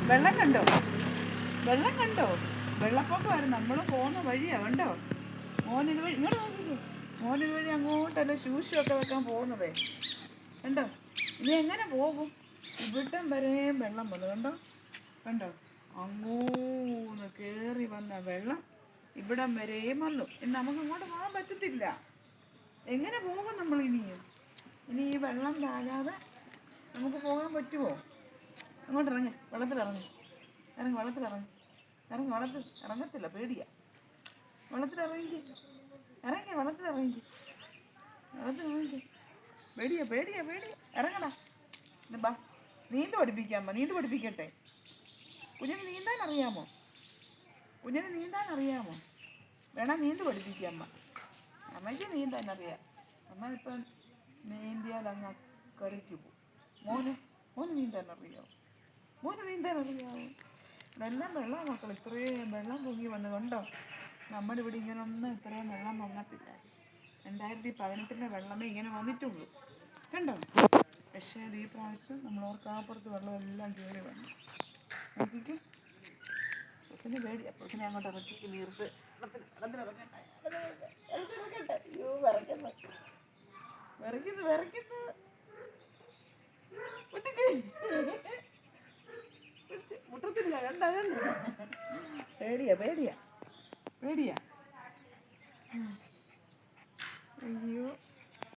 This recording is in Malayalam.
വെള്ളം കണ്ടോ? വെള്ളം കണ്ടോ? വെള്ളപ്പൊക്കമായിരുന്നു. നമ്മൾ പോകുന്ന വഴിയാ കണ്ടോ? മോനിത് വഴി ഇങ്ങോട്ട് നോക്കിക്കോ. മോനിത് വഴി അങ്ങോട്ടല്ല ശൂശമൊക്കെ വെക്കാൻ പോകുന്നതേ കണ്ടോ? ഇനി എങ്ങനെ പോകും? ഇവിടം വരെയും വെള്ളം വന്നു കണ്ടോ? കണ്ടോ? അങ്ങോന്ന് കയറി വന്ന വെള്ളം ഇവിടം വരെയും വന്നു. ഇനി നമുക്ക് ഇങ്ങോട്ട് പോകാൻ പറ്റത്തില്ല. എങ്ങനെ പോകും നമ്മൾ ഇനിയും? ഇനി ഈ വെള്ളം താഴാതെ നമുക്ക് പോകാൻ പറ്റുമോ? അങ്ങോട്ട് ഇറങ്ങി വെള്ളത്തിലിറങ്ങി വെള്ളത്തിലിറങ്ങി ഇറങ്ങത്തില്ല, പേടിയാ. വെള്ളത്തിലിറങ്ങി വെള്ളത്തിലിറങ്ങി പേടിയാ ഇറങ്ങടാ. ബാ, നീന്ത് പഠിപ്പിക്കട്ടെ. കുഞ്ഞിന് നീന്താൻ അറിയാമോ? വേണം നീന്ത് പഠിപ്പിക്കാം അമ്മ. അമ്മയ്ക്ക് നീന്താൻ അറിയാം. അമ്മ ഇപ്പം നീന്തിയാൽ അങ്ങ് അക്കരയ്ക്ക് പോകും. മോന് നീന്താൻ അറിയാമോ? വെള്ളം മക്കൾ, ഇത്രയും വെള്ളം പൊങ്ങി വന്നു കണ്ടോ? നമ്മുടെ ഇവിടെ ഇങ്ങനെ ഒന്നും ഇത്രയും വെള്ളം വന്നിട്ടില്ല. 2018 വെള്ളമേ ഇങ്ങനെ വന്നിട്ടുള്ളൂ കണ്ടോ? പക്ഷേ ഈ പ്രാവശ്യം നമ്മൾ ഓർക്കാപ്പുറത്ത് വെള്ളമെല്ലാം കയറി വന്നു. നോക്കിക്ക്, കൊച്ചിന് പേടിയാ. കൊച്ചിനെ അങ്ങോട്ട് ഇറക്കിക്ക്, നീർത്ത് വെള്ളത്തിലിറങ്ങട്ടെ. അയ്യോ, വിറയ്ക്കുന്നു. മുട്ടത്തില്ല കണ്ടോ? പേടിയാ. അയ്യോ.